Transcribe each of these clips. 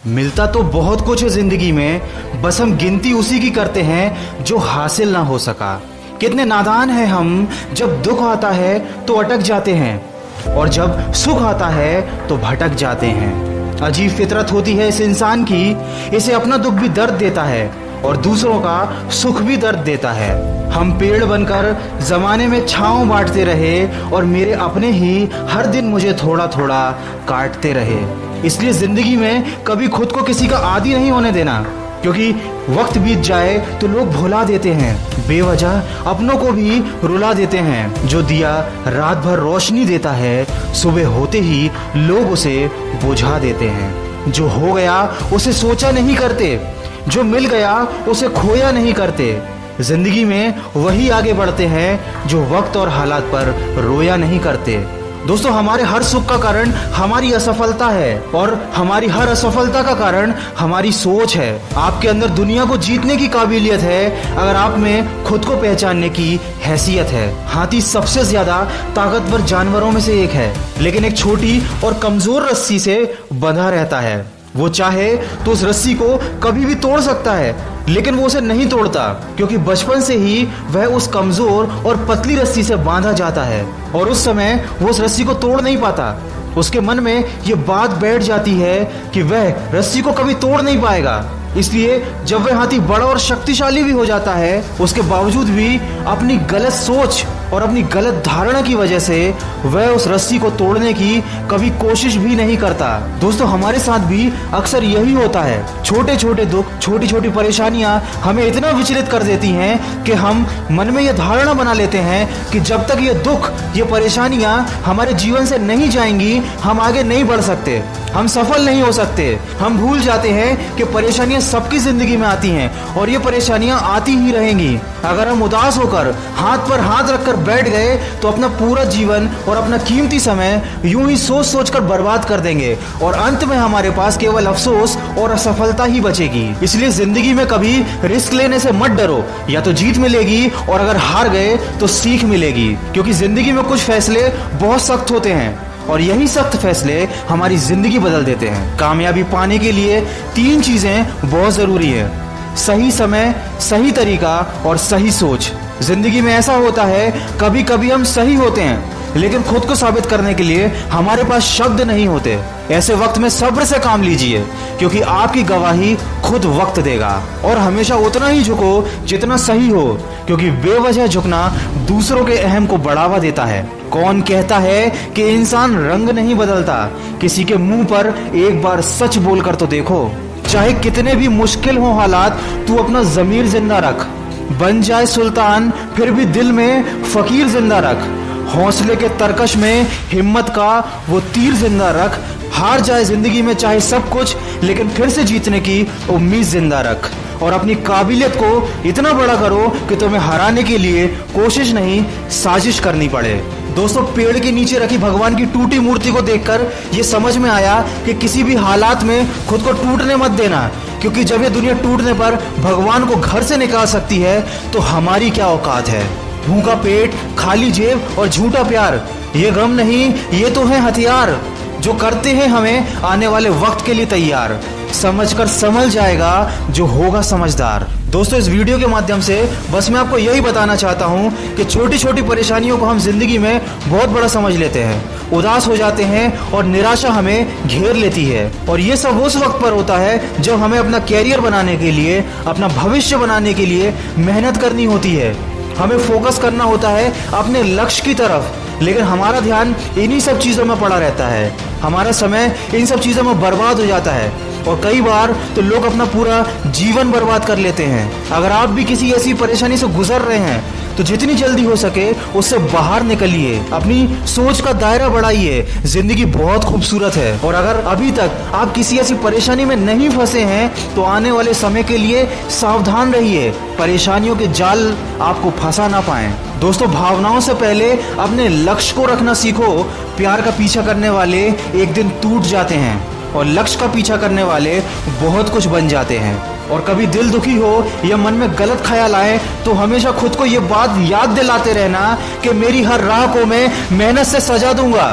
मिलता तो बहुत कुछ है जिंदगी में, बस हम गिनती उसी की करते हैं जो हासिल ना हो सका। कितने नादान हैं हम, जब दुख आता है तो अटक जाते हैं और जब सुख आता है तो भटक जाते हैं। अजीब फितरत होती है इस इंसान की, इसे अपना दुख भी दर्द देता है और दूसरों का सुख भी दर्द देता है। हम पेड़ बनकर जमाने में छांव बांटते रहे और मेरे अपने ही हर दिन मुझे थोड़ा थोड़ा काटते रहे। इसलिए जिंदगी में कभी खुद को किसी का आदी नहीं होने देना, क्योंकि वक्त बीत जाए तो लोग भुला देते हैं, बेवजह अपनों को भी रुला देते हैं। जो दिया रात भर रोशनी देता है, सुबह होते ही लोग उसे बुझा देते हैं। जो हो गया उसे सोचा नहीं करते, जो मिल गया उसे खोया नहीं करते। जिंदगी में वही आगे बढ़ते हैं जो वक्त और हालात पर रोया नहीं करते। दोस्तों, हमारे हर सुख का कारण हमारी असफलता है और हमारी हर असफलता का कारण हमारी सोच है। आपके अंदर दुनिया को जीतने की काबिलियत है अगर आप में खुद को पहचानने की हैसियत है। हाथी सबसे ज्यादा ताकतवर जानवरों में से एक है, लेकिन एक छोटी और कमजोर रस्सी से बंधा रहता है। वो चाहे तो उस रस्सी को कभी भी तोड़ सकता है, लेकिन वो उसे नहीं तोड़ता, क्योंकि बचपन से ही वह उस कमजोर और पतली रस्सी से बांधा जाता है और उस समय वो उस रस्सी को तोड़ नहीं पाता। उसके मन में ये बात बैठ जाती है कि वह रस्सी को कभी तोड़ नहीं पाएगा। इसलिए जब वह हाथी बड़ा और शक्तिशाली भी हो जाता है, उसके बावजूद भी अपनी गलत सोच और अपनी गलत धारणा की वजह से वह उस रस्सी को तोड़ने की कभी कोशिश भी नहीं करता। दोस्तों, हमारे साथ भी अक्सर यही होता है। छोटे छोटे दुख, छोटी छोटी परेशानियां हमें इतना विचलित कर देती हैं कि हम मन में यह धारणा बना लेते हैं कि जब तक ये दुख, ये परेशानियां हमारे जीवन से नहीं जाएंगी, हम आगे नहीं बढ़ सकते, हम सफल नहीं हो सकते। हम भूल जाते हैं कि परेशानियां सबकी जिंदगी में आती हैं और ये परेशानियां आती ही रहेंगी। अगर हम उदास होकर हाथ पर हाथ रखकर बैठ गए तो अपना पूरा जीवन और अपना कीमती समय यूं ही सोच सोच कर बर्बाद कर देंगे और अंत में हमारे पास केवल अफसोस और असफलता ही बचेगी। इसलिए जिंदगी में कभी रिस्क लेने से मत डरो, या तो जीत मिलेगी और अगर हार गए तो सीख मिलेगी, क्योंकि जिंदगी में कुछ फैसले बहुत सख्त होते हैं और यही सख्त फैसले हमारी जिंदगी बदल देते हैं। कामयाबी पाने के लिए 3 चीजें बहुत जरूरी है: सही समय, सही तरीका और सही सोच। जिंदगी में ऐसा होता है, कभी कभी हम सही होते हैं लेकिन खुद को साबित करने के लिए हमारे पास शब्द नहीं होते। ऐसे वक्त में सब्र से काम लीजिए, क्योंकि आपकी गवाही खुद वक्त देगा। और हमेशा उतना ही झुको जितना सही हो, क्योंकि बेवजह झुकना दूसरों के अहम को बढ़ावा देता है। कौन कहता है कि इंसान रंग नहीं बदलता? किसी के मुंह पर एक बार सच बोलकर तो देखो। चाहे कितने भी मुश्किल हो हालात, तू अपना जमीर जिंदा रख। बन जाए सुल्तान फिर भी दिल में फकीर जिंदा रख। हौसले के तरकश में हिम्मत का वो तीर जिंदा रख। हार जाए जिंदगी में चाहे सब कुछ, लेकिन फिर से जीतने की उम्मीद जिंदा रख। और अपनी काबिलियत को इतना बड़ा करो कि तुम्हें हराने के लिए कोशिश नहीं, साजिश करनी पड़े। दोस्तों, पेड़ के नीचे रखी भगवान की टूटी मूर्ति को देखकर ये समझ में आया कि किसी भी हालात में खुद को टूटने मत देना, क्योंकि जब ये दुनिया टूटने पर भगवान को घर से निकाल सकती है तो हमारी क्या औकात है। भूखा पेट, खाली जेब और झूठा प्यार, ये गम नहीं, ये तो है हथियार जो करते हैं हमें आने वाले वक्त के लिए तैयार। समझकर संभल जाएगा जो होगा समझदार। दोस्तों, इस वीडियो के माध्यम से बस मैं आपको यही बताना चाहता हूँ कि छोटी छोटी परेशानियों को हम जिंदगी में बहुत बड़ा समझ लेते हैं, उदास हो जाते हैं और निराशा हमें घेर लेती है। और ये सब उस वक्त पर होता है जब हमें अपना कैरियर बनाने के लिए, अपना भविष्य बनाने के लिए मेहनत करनी होती है। हमें फोकस करना होता है अपने लक्ष्य की तरफ, लेकिन हमारा ध्यान इन्हीं सब चीजों में पड़ा रहता है। हमारा समय इन सब चीजों में बर्बाद हो जाता है और कई बार तो लोग अपना पूरा जीवन बर्बाद कर लेते हैं। अगर आप भी किसी ऐसी परेशानी से गुजर रहे हैं तो जितनी जल्दी हो सके उससे बाहर निकलिए, अपनी सोच का दायरा बढ़ाइए। जिंदगी बहुत खूबसूरत है और अगर अभी तक आप किसी ऐसी परेशानी में नहीं फंसे हैं तो आने वाले समय के लिए सावधान रहिए, परेशानियों के जाल आपको फंसा ना पाए। दोस्तों, भावनाओं से पहले अपने लक्ष्य को रखना सीखो। प्यार का पीछा करने वाले एक दिन टूट जाते हैं और लक्ष्य का पीछा करने वाले बहुत कुछ बन जाते हैं। और कभी दिल दुखी हो या मन में गलत ख्याल आए तो हमेशा खुद को ये बात याद दिलाते रहना कि मेरी हर राह को मैं मेहनत से सजा दूंगा।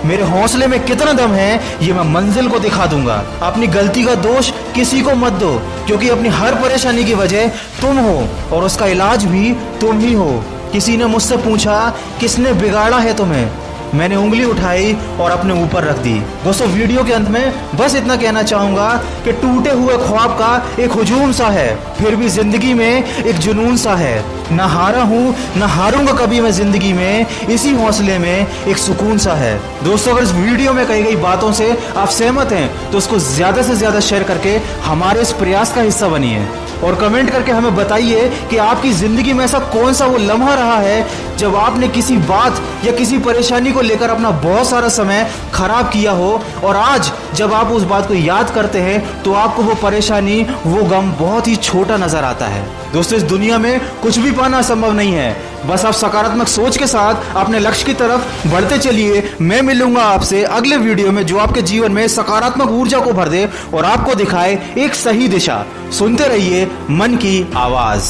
मेरे हौसले में कितना दम है ये मैं मंजिल को दिखा दूंगा। अपनी गलती का दोष किसी को मत दो, क्योंकि अपनी हर परेशानी की वजह तुम हो और उसका इलाज भी तुम ही हो। किसी ने मुझसे पूछा किसने बिगाड़ा है तुम्हें, मैंने उंगली उठाई और अपने ऊपर रख दी। दोस्तों, वीडियो के अंत में बस इतना कहना चाहूंगा कि टूटे हुए ख्वाब का एक हुजूम सा है, फिर भी जिंदगी में एक जुनून सा है। ना हारा हूं ना हारूंगा कभी मैं जिंदगी में, इसी हौसले में एक सुकून सा है। दोस्तों, अगर इस वीडियो में कही गई बातों से आप सहमत हैं तो उसको ज्यादा से ज्यादा शेयर करके हमारे इस प्रयास का हिस्सा बनिए और कमेंट करके हमें बताइए कि आपकी जिंदगी में ऐसा कौन सा वो लम्हा रहा है जब आपने किसी बात या किसी परेशानी को लेकर अपना बहुत सारा समय खराब किया हो और आज जब आप उस बात को याद करते हैं तो आपको वो परेशानी, वो गम बहुत ही छोटा नजर आता है। दोस्तों, इस दुनिया में कुछ भी पाना संभव नहीं है, बस आप सकारात्मक सोच के साथ अपने लक्ष्य की तरफ बढ़ते चलिए। मैं मिलूंगा आपसे अगले वीडियो में जो आपके जीवन में सकारात्मक ऊर्जा को भर दे और आपको दिखाए एक सही दिशा। सुनते रहिए मन की आवाज।